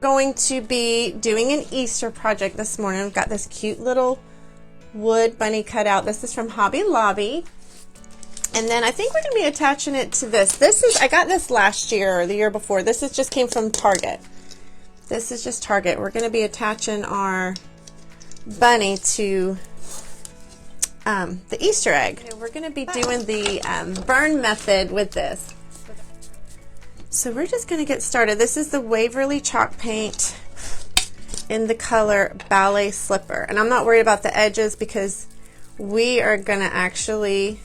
Going to be doing an Easter project this morning. I've got this cute little wood bunny cut out. This is from Hobby Lobby. And then I think we're going to be attaching it to this. I got this last year or the year before. This just came from Target. This is just Target. We're going to be attaching our bunny to the Easter egg. We're going to be doing the burn method with this. So we're just going to get started. This is the Waverly chalk paint in the color Ballet Slipper. And I'm not worried about the edges because we are going to actually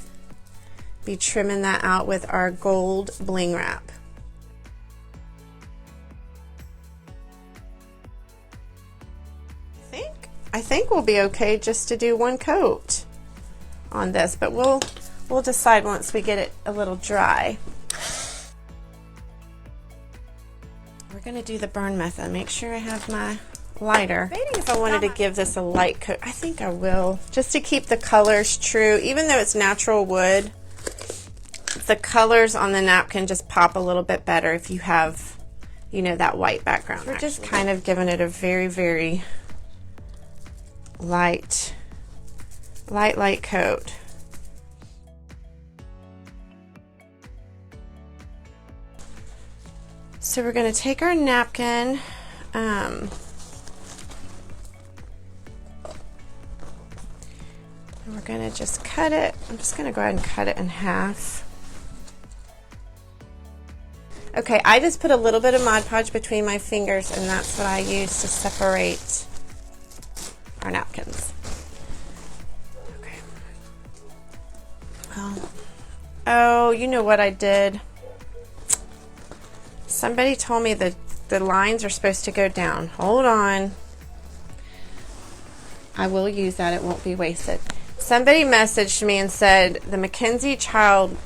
be trimming that out with our gold bling wrap. I think we'll be okay just to do one coat on this, but we'll decide once we get it a little dry. We're going to do the burn method. Make sure I have my lighter. Debating if I wanted to give this a light coat. I think I will, just to keep the colors true. Even though it's natural wood, the colors on the napkin just pop a little bit better if you have, you know, that white background. We're just kind of giving it a very, very light coat. So we're going to take our napkin, and we're going to just cut it. I'm just going to go ahead and cut it in half. Okay, I just put a little bit of Mod Podge between my fingers, and that's what I use to separate our napkins. Okay. Oh, you know what I did? Somebody told me that the lines are supposed to go down. Hold on. I will use that. It won't be wasted. Somebody messaged me and said the Mackenzie Child,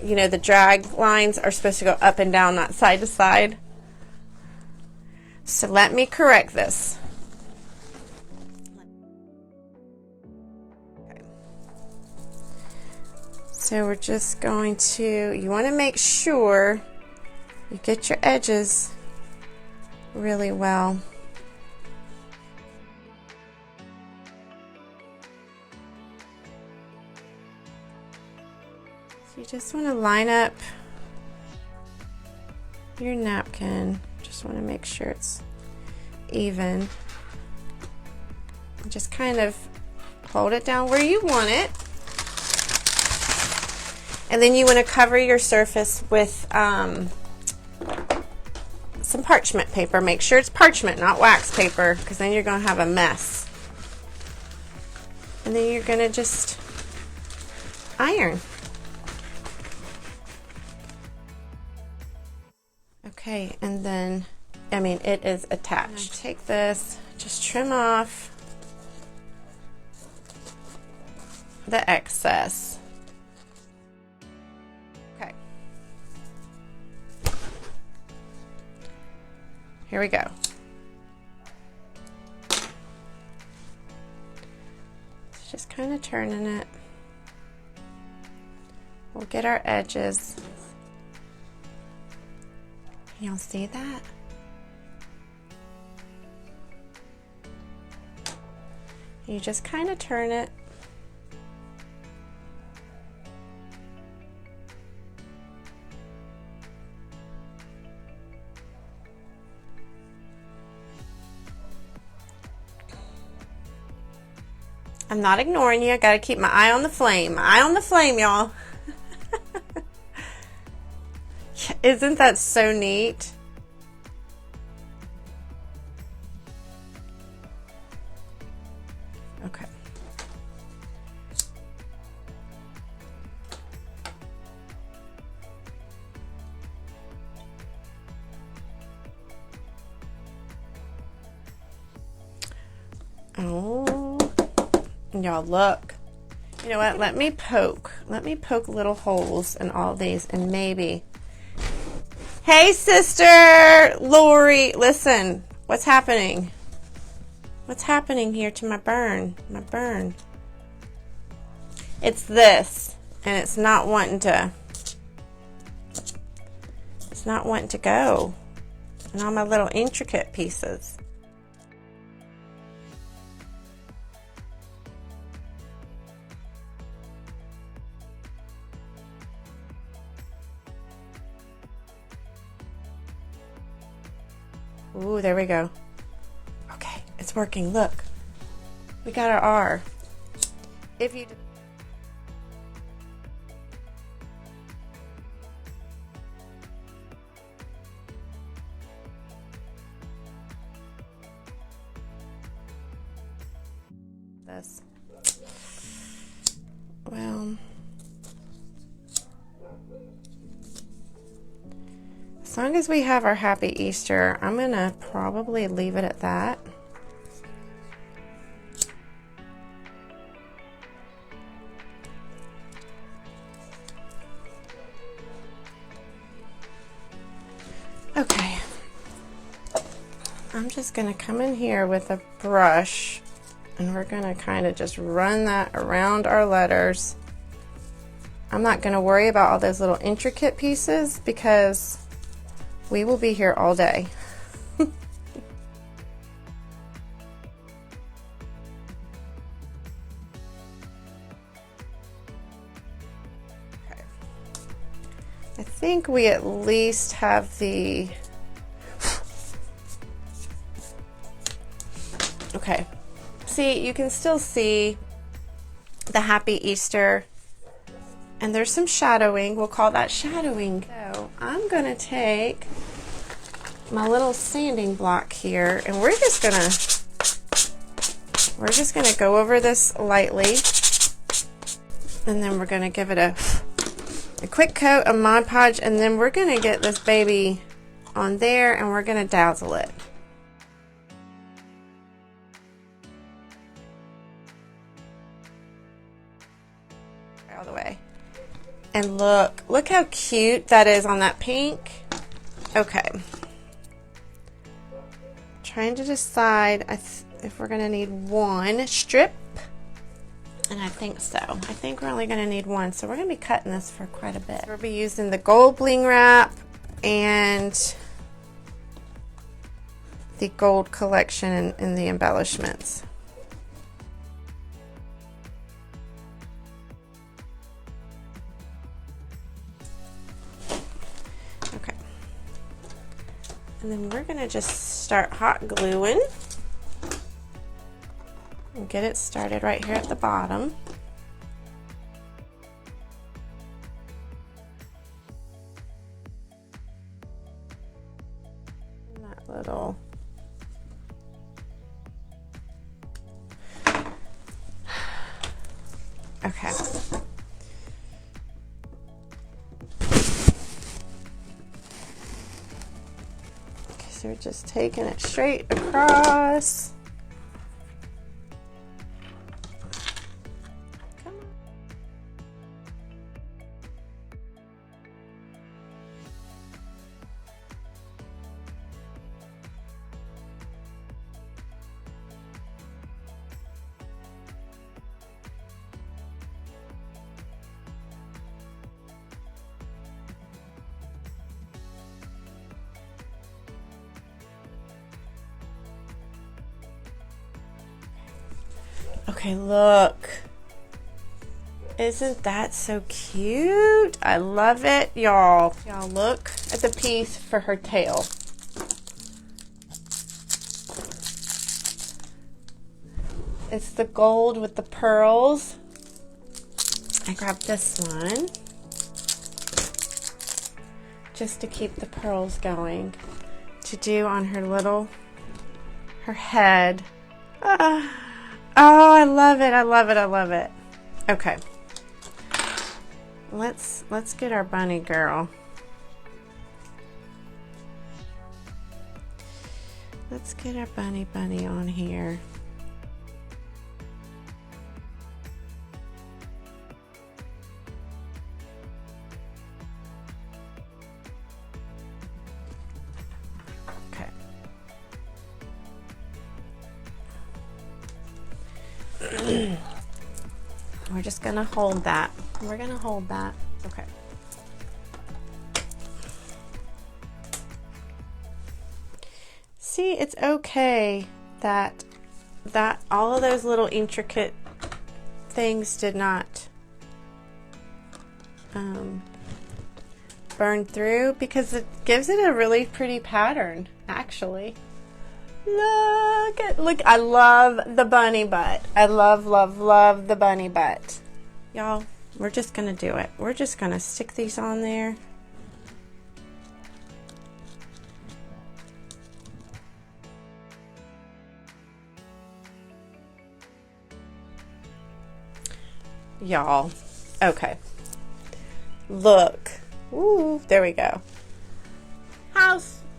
you know, the drag lines are supposed to go up and down, not side to side. So let me correct this. Okay. So we're just going to, you want to make sure you get your edges really well. So you just want to line up your napkin. Just want to make sure it's even. Just kind of hold it down where you want it. And then you want to cover your surface with some parchment paper. Make sure it's parchment, not wax paper, because then you're going to have a mess. And then you're going to just iron. Okay, and then, I mean, it is attached. Take this, just trim off the excess. Okay. Here we go. Just kind of turning it. We'll get our edges. Can y'all see that? You just kind of turn it. I'm not ignoring you. I gotta keep my eye on the flame. My eye on the flame, y'all. Isn't that so neat? Okay. Oh, y'all look. You know what? Let me poke little holes in all these, and maybe. Hey, sister Lori, listen. What's happening? What's happening here to my burn? My burn. It's this, and it's not wanting to. It's not wanting to go. and all my little intricate pieces. Ooh, there we go. Okay, it's working. Look, we got our R. If you this, well, as long as we have our Happy Easter, I'm gonna probably leave it at that. Okay, I'm just gonna come in here with a brush and we're gonna kind of just run that around our letters. I'm not gonna worry about all those little intricate pieces because we will be here all day. Okay. I think we at least have the, okay. See, you can still see the Happy Easter, and there's some shadowing. We'll call that shadowing. So I'm gonna take my little sanding block here, and we're just gonna go over this lightly, and then we're gonna give it a quick coat of Mod Podge, and then we're gonna get this baby on there, and we're gonna dazzle it. All the way. And look how cute that is on that pink. Okay. Trying to decide if we're gonna need one strip, and I think so. I think we're only gonna need one, so we're gonna be cutting this for quite a bit. We'll be using the gold bling wrap and the gold collection in the embellishments. Okay. And then we're gonna just start hot gluing and get it started right here at the bottom. And that little okay. So we're just taking it straight across. Come on. Okay, look. Isn't that so cute? I love it, y'all. Y'all look at the piece for her tail. It's the gold with the pearls. I grabbed this one just to keep the pearls going to do on her head. Oh, I love it. I love it. I love it. Okay. Let's get our bunny girl. Let's get our bunny on here. Okay. We're just gonna hold that. We're gonna hold that. Okay. see, it's okay that all of those little intricate things did not burn through, because it gives it a really pretty pattern, actually. Look, I love the bunny butt. I love the bunny butt. Y'all, we're just gonna do it. We're just gonna stick these on there. Y'all, okay. Look. Ooh, there we go.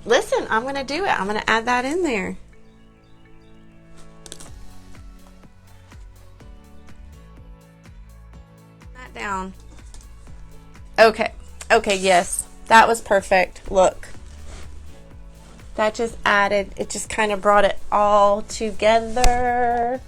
Listen, I'm gonna do it. I'm gonna add that in there. That down. Okay. Okay, yes. That was perfect. Look. That just added, it just kind of brought it all together.